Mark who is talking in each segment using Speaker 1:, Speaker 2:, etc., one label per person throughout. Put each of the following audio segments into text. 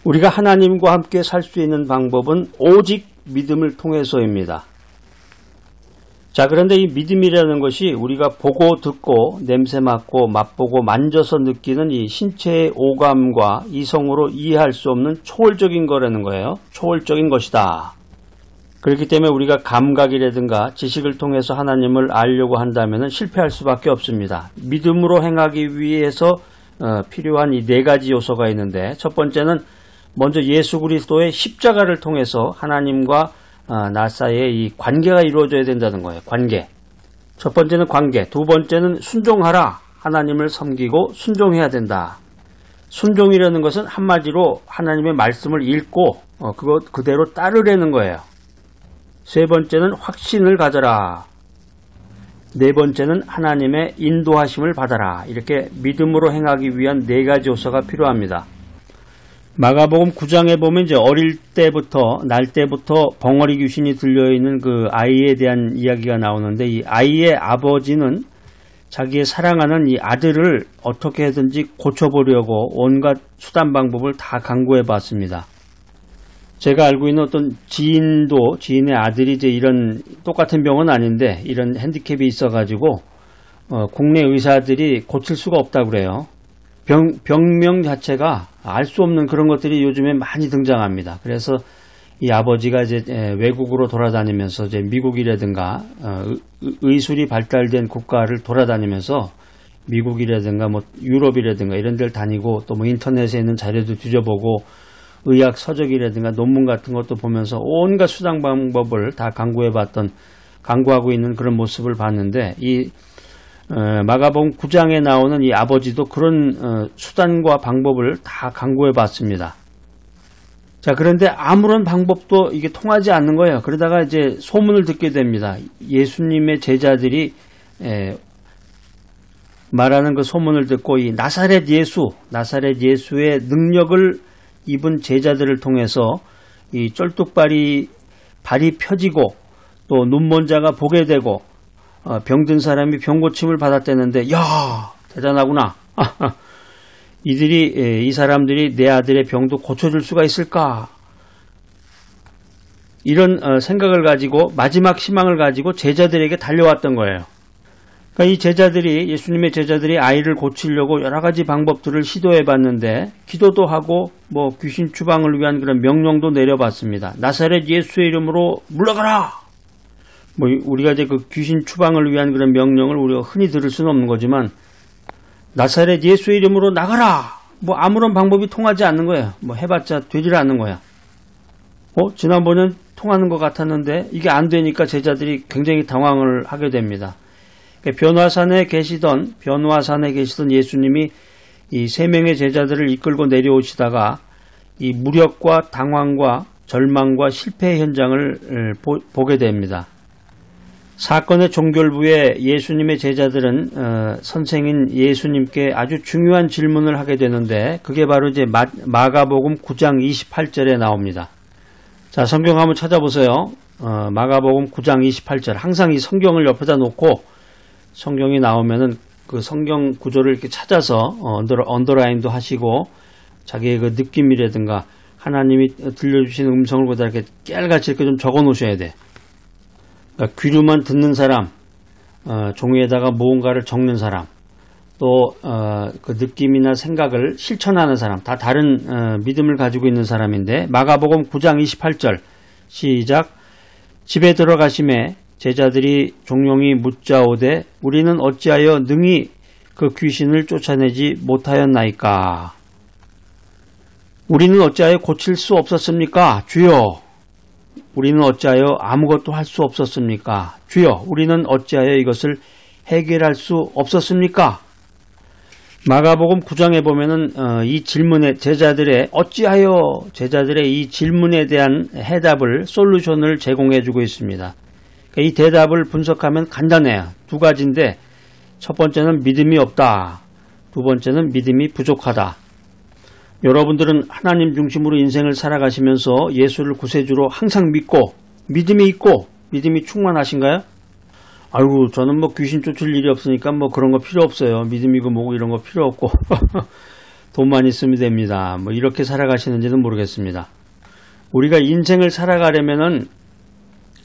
Speaker 1: 우리가 하나님과 함께 살 수 있는 방법은 오직 믿음을 통해서입니다. 자, 그런데 이 믿음이라는 것이 우리가 보고 듣고 냄새 맡고 맛보고 만져서 느끼는 이 신체의 오감과 이성으로 이해할 수 없는 초월적인 거라는 거예요. 초월적인 것이다. 그렇기 때문에 우리가 감각이라든가 지식을 통해서 하나님을 알려고 한다면 실패할 수밖에 없습니다. 믿음으로 행하기 위해서 필요한 이 네 가지 요소가 있는데, 첫 번째는 먼저 예수 그리스도의 십자가를 통해서 하나님과 나 사이에 이 관계가 이루어져야 된다는 거예요. 관계. 첫 번째는 관계. 두 번째는 순종하라. 하나님을 섬기고 순종해야 된다. 순종이라는 것은 한마디로 하나님의 말씀을 읽고 그거 그대로 따르려는 거예요. 세 번째는 확신을 가져라. 네 번째는 하나님의 인도하심을 받아라. 이렇게 믿음으로 행하기 위한 네 가지 요소가 필요합니다. 마가복음 9장에 보면 이제 어릴 때부터, 날 때부터 벙어리 귀신이 들려있는 그 아이에 대한 이야기가 나오는데, 이 아이의 아버지는 자기의 사랑하는 이 아들을 어떻게 해든지 고쳐보려고 온갖 수단 방법을 다 강구해 봤습니다. 제가 알고 있는 어떤 지인의 아들이 이제 이런 똑같은 병은 아닌데 이런 핸디캡이 있어가지고 국내 의사들이 고칠 수가 없다고 그래요. 병명 자체가 알 수 없는 그런 것들이 요즘에 많이 등장합니다. 그래서 이 아버지가 이제 외국으로 돌아다니면서 이제 미국이라든가 의술이 발달된 국가를 돌아다니면서 미국이라든가 뭐 유럽이라든가 이런 데를 다니고 또 뭐 인터넷에 있는 자료도 뒤져보고 의학 서적이라든가 논문 같은 것도 보면서 온갖 수단 방법을 다 강구하고 있는 그런 모습을 봤는데, 이 마가복음 9장에 나오는 이 아버지도 그런 수단과 방법을 다 강구해 봤습니다. 자, 그런데 아무런 방법도 이게 통하지 않는 거예요. 그러다가 이제 소문을 듣게 됩니다. 예수님의 제자들이 말하는 그 소문을 듣고 이 나사렛 예수의 능력을 입은 제자들을 통해서 이 쩔뚝발이 발이 펴지고 또 눈먼 자가 보게 되고 병든 사람이 병고침을 받았다는데, 야, 대단하구나. 이 사람들이 내 아들의 병도 고쳐줄 수가 있을까? 이런 생각을 가지고 마지막 희망을 가지고 제자들에게 달려왔던 거예요. 그러니까 예수님의 제자들이 아이를 고치려고 여러 가지 방법들을 시도해 봤는데, 기도도 하고 뭐 귀신 추방을 위한 그런 명령도 내려봤습니다. 나사렛 예수의 이름으로 물러가라! 뭐 우리가 이제 그 귀신 추방을 위한 그런 명령을 우리가 흔히 들을 수는 없는 거지만, 나사렛 예수의 이름으로 나가라! 뭐 아무런 방법이 통하지 않는 거예요. 뭐 해봤자 되질 않는 거야. 지난번엔 통하는 것 같았는데 이게 안 되니까 제자들이 굉장히 당황을 하게 됩니다. 변화산에 계시던 예수님이 이 세 명의 제자들을 이끌고 내려오시다가 이 무력과 당황과 절망과 실패의 현장을 보게 됩니다. 사건의 종결부에 예수님의 제자들은 선생인 예수님께 아주 중요한 질문을 하게 되는데, 그게 바로 이제 마가복음 9장 28절에 나옵니다. 자, 성경 한번 찾아보세요. 마가복음 9장 28절. 항상 이 성경을 옆에다 놓고 성경이 나오면은 그 성경 구조를 이렇게 찾아서 언더라인도 하시고 자기의 그 느낌이라든가 하나님이 들려주시는 음성을 보다 이렇게 깨알같이 이렇게 좀 적어 놓으셔야 돼. 그러니까 귀로만 듣는 사람, 종이에다가 무언가를 적는 사람, 또 그 느낌이나 생각을 실천하는 사람, 다 다른 믿음을 가지고 있는 사람인데, 마가복음 9장 28절 시작. 집에 들어가심에 제자들이 종용이 묻자오되 우리는 어찌하여 능히 그 귀신을 쫓아내지 못하였나이까? 우리는 어찌하여 고칠 수 없었습니까? 주여. 우리는 어찌하여 아무것도 할 수 없었습니까? 주여. 우리는 어찌하여 이것을 해결할 수 없었습니까? 마가복음 9장에 보면은 이 질문에 제자들의 이 질문에 대한 해답을, 솔루션을 제공해 주고 있습니다. 그러니까 이 대답을 분석하면 간단해요. 두 가지인데, 첫 번째는 믿음이 없다. 두 번째는 믿음이 부족하다. 여러분들은 하나님 중심으로 인생을 살아가시면서 예수를 구세주로 항상 믿고 믿음이 있고 믿음이 충만하신가요? 아이고, 저는 뭐 귀신 쫓을 일이 없으니까 뭐 그런 거 필요 없어요. 믿음이고 뭐고 이런 거 필요 없고 돈만 있으면 됩니다. 뭐 이렇게 살아가시는지는 모르겠습니다. 우리가 인생을 살아가려면은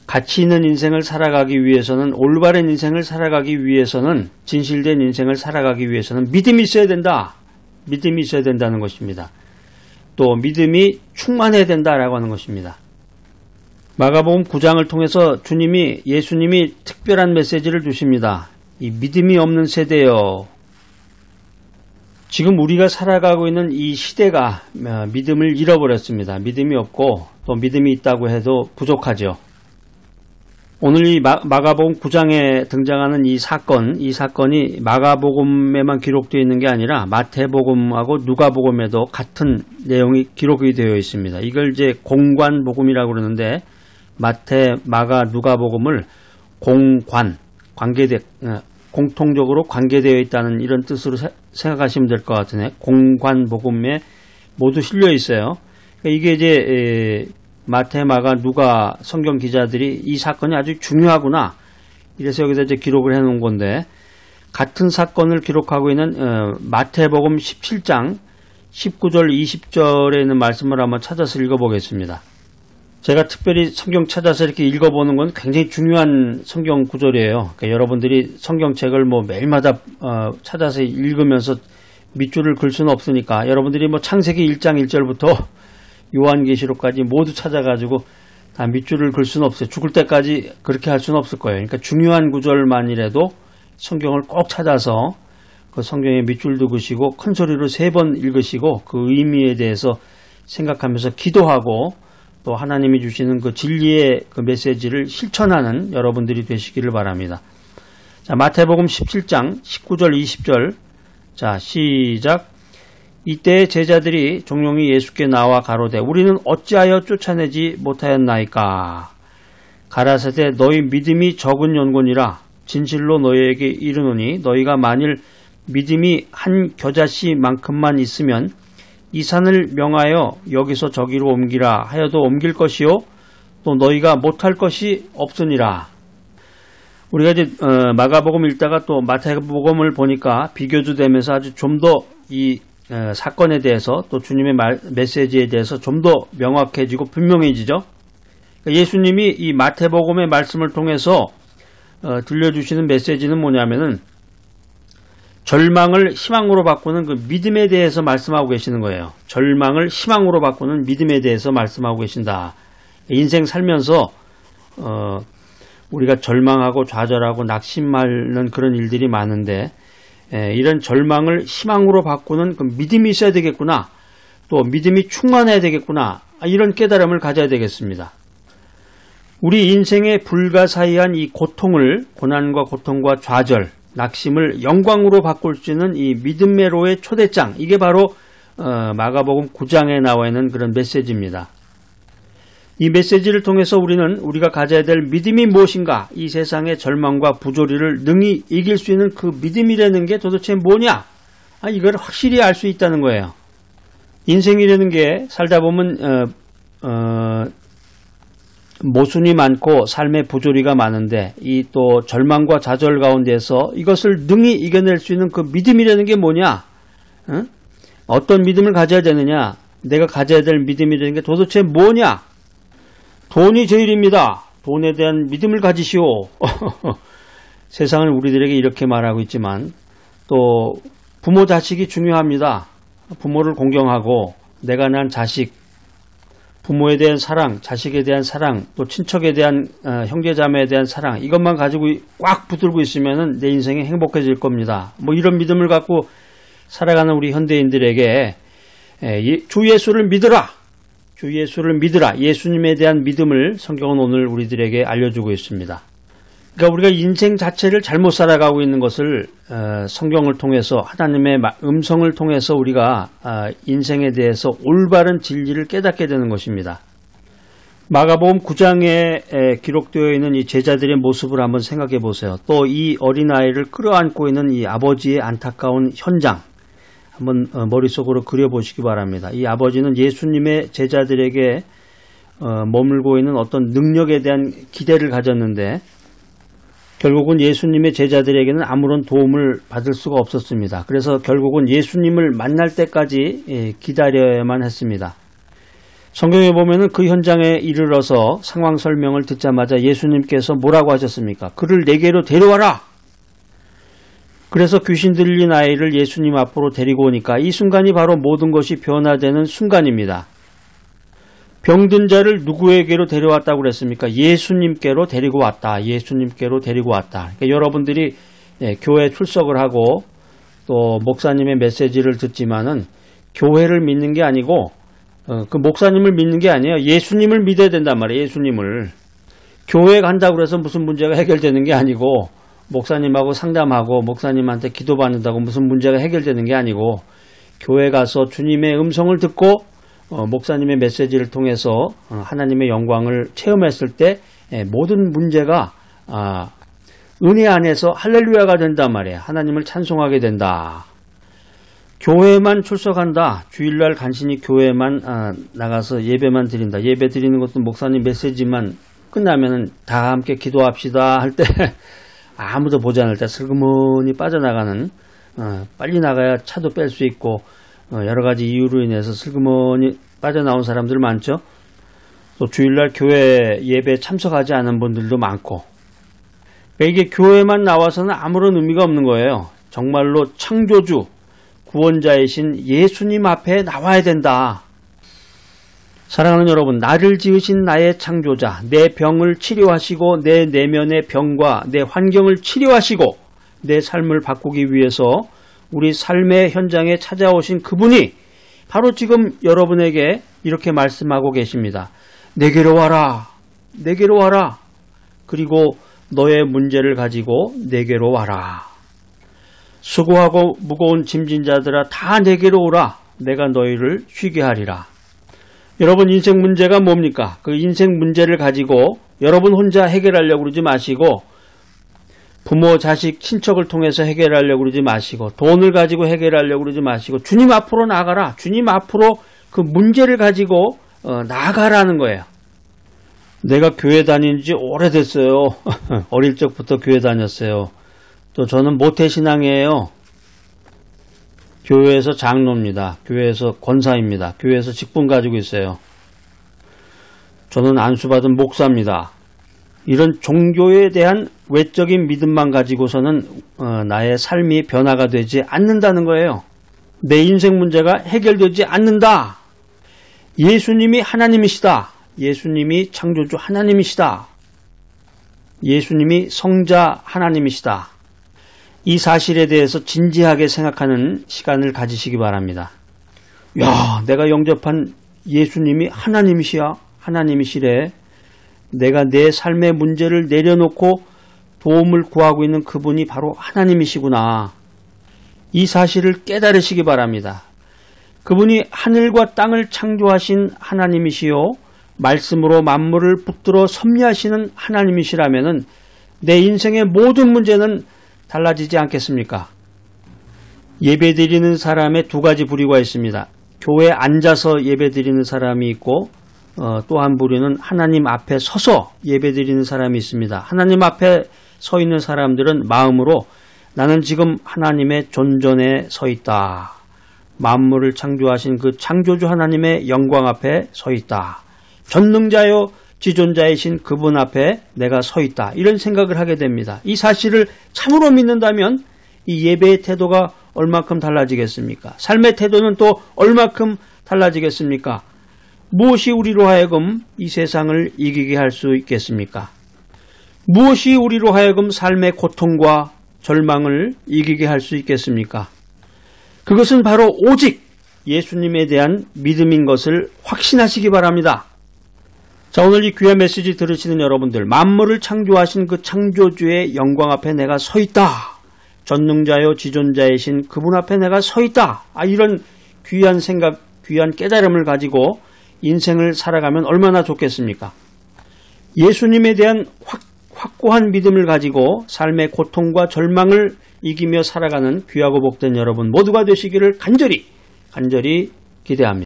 Speaker 1: 가치 있는 인생을 살아가기 위해서는, 올바른 인생을 살아가기 위해서는, 진실된 인생을 살아가기 위해서는 믿음이 있어야 된다. 믿음이 있어야 된다는 것입니다. 또 믿음이 충만해야 된다라고 하는 것입니다. 마가복음 9장을 통해서 예수님이 특별한 메시지를 주십니다. 이 믿음이 없는 세대여. 지금 우리가 살아가고 있는 이 시대가 믿음을 잃어버렸습니다. 믿음이 없고 또 믿음이 있다고 해도 부족하죠. 오늘 이 마가복음 9장에 등장하는 이 사건이 마가복음에만 기록되어 있는 게 아니라 마태복음하고 누가복음에도 같은 내용이 기록이 되어 있습니다. 이걸 이제 공관복음이라고 그러는데, 마태, 마가, 누가복음을 공통적으로 관계되어 있다는 이런 뜻으로 생각하시면 될 것 같으네. 공관복음에 모두 실려 있어요. 이게 이제 마태, 마가, 누가 성경 기자들이 이 사건이 아주 중요하구나, 이래서 여기다 이제 기록을 해놓은 건데, 같은 사건을 기록하고 있는 마태복음 17장 19절 20절에 있는 말씀을 한번 찾아서 읽어보겠습니다. 제가 특별히 성경 찾아서 이렇게 읽어보는 건 굉장히 중요한 성경 구절이에요. 그러니까 여러분들이 성경책을 뭐 매일마다 찾아서 읽으면서 밑줄을 글 수는 없으니까, 여러분들이 뭐 창세기 1장 1절부터 요한계시록까지 모두 찾아가지고 다 밑줄을 글 수는 없어요. 죽을 때까지 그렇게 할 수는 없을 거예요. 그러니까 중요한 구절만이라도 성경을 꼭 찾아서 그 성경에 밑줄도 그시고 큰 소리로 3번 읽으시고 그 의미에 대해서 생각하면서 기도하고, 또 하나님이 주시는 그 진리의 그 메시지를 실천하는 여러분들이 되시기를 바랍니다. 자, 마태복음 17장 19절 20절. 자, 시작. 이때 제자들이 종용이 예수께 나와 가로되 우리는 어찌하여 쫓아내지 못하였나이까. 가라사대 너희 믿음이 적은 연곤이라 진실로 너희에게 이르노니 너희가 만일 믿음이 한 겨자씨만큼만 있으면 이 산을 명하여 여기서 저기로 옮기라 하여도 옮길 것이요 또 너희가 못할 것이 없으니라. 우리가 이제 마가복음 읽다가 또 마태복음을 보니까 비교도 되면서 아주 좀 더 이 사건에 대해서 또 주님의 메시지에 대해서 좀 더 명확해지고 분명해지죠. 예수님이 이 마태복음의 말씀을 통해서 들려주시는 메시지는 뭐냐면은 절망을 희망으로 바꾸는 그 믿음에 대해서 말씀하고 계시는 거예요. 절망을 희망으로 바꾸는 믿음에 대해서 말씀하고 계신다. 인생 살면서 우리가 절망하고 좌절하고 낙심하는 그런 일들이 많은데, 이런 절망을 희망으로 바꾸는 그 믿음이 있어야 되겠구나, 또 믿음이 충만해야 되겠구나, 이런 깨달음을 가져야 되겠습니다. 우리 인생의 불가사의한 이 고난과 고통과 좌절, 낙심을 영광으로 바꿀 수 있는 이 믿음의 초대장, 이게 바로 마가복음 9장에 나와 있는 그런 메시지입니다. 이 메시지를 통해서 우리가 가져야 될 믿음이 무엇인가, 이 세상의 절망과 부조리를 능히 이길 수 있는 그 믿음이라는 게 도대체 뭐냐, 이걸 확실히 알 수 있다는 거예요. 인생이라는 게 살다 보면 모순이 많고 삶의 부조리가 많은데, 이 또 절망과 좌절 가운데서 이것을 능히 이겨낼 수 있는 그 믿음이라는 게 뭐냐? 어떤 믿음을 가져야 되느냐? 내가 가져야 될 믿음이라는 게 도대체 뭐냐? 돈이 제일입니다. 돈에 대한 믿음을 가지시오. 세상은 우리들에게 이렇게 말하고 있지만, 또 부모 자식이 중요합니다. 부모를 공경하고 내가 낳은 자식, 부모에 대한 사랑, 자식에 대한 사랑, 또 친척에 대한 형제자매에 대한 사랑, 이것만 가지고 꽉 붙들고 있으면 내 인생이 행복해질 겁니다. 뭐 이런 믿음을 갖고 살아가는 우리 현대인들에게 주 예수를 믿으라, 주 예수를 믿으라, 예수님에 대한 믿음을 성경은 오늘 우리들에게 알려주고 있습니다. 그러니까 우리가 인생 자체를 잘못 살아가고 있는 것을 성경을 통해서, 하나님의 음성을 통해서 우리가 인생에 대해서 올바른 진리를 깨닫게 되는 것입니다. 마가복음 9장에 기록되어 있는 이 제자들의 모습을 한번 생각해 보세요. 또 이 어린아이를 끌어안고 있는 이 아버지의 안타까운 현장, 한번 머릿속으로 그려보시기 바랍니다. 이 아버지는 예수님의 제자들에게 머물고 있는 어떤 능력에 대한 기대를 가졌는데, 결국은 예수님의 제자들에게는 아무런 도움을 받을 수가 없었습니다. 그래서 결국은 예수님을 만날 때까지 기다려야만 했습니다. 성경에 보면은 그 현장에 이르러서 상황 설명을 듣자마자 예수님께서 뭐라고 하셨습니까? 그를 내게로 데려와라! 그래서 귀신 들린 아이를 예수님 앞으로 데리고 오니까 이 순간이 바로 모든 것이 변화되는 순간입니다. 병든 자를 누구에게로 데려왔다고 그랬습니까? 예수님께로 데리고 왔다. 예수님께로 데리고 왔다. 그러니까 여러분들이 교회 출석을 하고 또 목사님의 메시지를 듣지만은 교회를 믿는 게 아니고 그 목사님을 믿는 게 아니에요. 예수님을 믿어야 된단 말이에요. 예수님을. 교회에 간다고 해서 무슨 문제가 해결되는 게 아니고 목사님하고 상담하고 목사님한테 기도받는다고 무슨 문제가 해결되는 게 아니고 교회 가서 주님의 음성을 듣고 목사님의 메시지를 통해서 하나님의 영광을 체험했을 때 모든 문제가 은혜 안에서 할렐루야가 된단 말이에요. 하나님을 찬송하게 된다. 교회만 출석한다. 주일날 간신히 교회만 나가서 예배만 드린다. 예배 드리는 것도 목사님 메시지만 끝나면은 다 함께 기도합시다 할 때 아무도 보지 않을 때 슬그머니 빠져나가는 빨리 나가야 차도 뺄 수 있고 여러 가지 이유로 인해서 슬그머니 빠져나온 사람들 많죠. 또 주일날 교회 예배에 참석하지 않은 분들도 많고 이게 교회만 나와서는 아무런 의미가 없는 거예요. 정말로 창조주 구원자이신 예수님 앞에 나와야 된다. 사랑하는 여러분, 나를 지으신 나의 창조자, 내 병을 치료하시고 내 내면의 병과 내 환경을 치료하시고 내 삶을 바꾸기 위해서 우리 삶의 현장에 찾아오신 그분이 바로 지금 여러분에게 이렇게 말씀하고 계십니다. 내게로 와라. 내게로 와라. 그리고 너의 문제를 가지고 내게로 와라. 수고하고 무거운 짐진 자들아 다 내게로 오라. 내가 너희를 쉬게 하리라. 여러분 인생 문제가 뭡니까? 그 인생 문제를 가지고 여러분 혼자 해결하려고 그러지 마시고 부모, 자식, 친척을 통해서 해결하려고 그러지 마시고 돈을 가지고 해결하려고 그러지 마시고 주님 앞으로 나가라. 주님 앞으로 그 문제를 가지고 나가라는 거예요. 내가 교회 다닌 지 오래됐어요. 어릴 적부터 교회 다녔어요. 또 저는 모태신앙이에요. 교회에서 장로입니다. 교회에서 권사입니다. 교회에서 직분 가지고 있어요. 저는 안수받은 목사입니다. 이런 종교에 대한 외적인 믿음만 가지고서는 나의 삶이 변화가 되지 않는다는 거예요. 내 인생 문제가 해결되지 않는다. 예수님이 하나님이시다. 예수님이 창조주 하나님이시다. 예수님이 성자 하나님이시다. 이 사실에 대해서 진지하게 생각하는 시간을 가지시기 바랍니다. 야, 내가 영접한 예수님이 하나님이시래. 내가 내 삶의 문제를 내려놓고 도움을 구하고 있는 그분이 바로 하나님이시구나. 이 사실을 깨달으시기 바랍니다. 그분이 하늘과 땅을 창조하신 하나님이시요 말씀으로 만물을 붙들어 섭리하시는 하나님이시라면은 내 인생의 모든 문제는 달라지지 않겠습니까? 예배드리는 사람의 두 가지 부류가 있습니다. 교회에 앉아서 예배드리는 사람이 있고 또 한 부류는 하나님 앞에 서서 예배드리는 사람이 있습니다. 하나님 앞에 서 있는 사람들은 마음으로 나는 지금 하나님의 존전에 서 있다. 만물을 창조하신 그 창조주 하나님의 영광 앞에 서 있다. 전능자요 지존자이신 그분 앞에 내가 서 있다. 이런 생각을 하게 됩니다. 이 사실을 참으로 믿는다면 이 예배의 태도가 얼마큼 달라지겠습니까? 삶의 태도는 또 얼마큼 달라지겠습니까? 무엇이 우리로 하여금 이 세상을 이기게 할 수 있겠습니까? 무엇이 우리로 하여금 삶의 고통과 절망을 이기게 할 수 있겠습니까? 그것은 바로 오직 예수님에 대한 믿음인 것을 확신하시기 바랍니다. 자, 오늘 이 귀한 메시지 들으시는 여러분들, 만물을 창조하신 그 창조주의 영광 앞에 내가 서 있다. 전능자요 지존자이신 그분 앞에 내가 서 있다. 이런 귀한 생각, 귀한 깨달음을 가지고 인생을 살아가면 얼마나 좋겠습니까? 예수님에 대한 확고한 믿음을 가지고 삶의 고통과 절망을 이기며 살아가는 귀하고 복된 여러분 모두가 되시기를 간절히 기대합니다.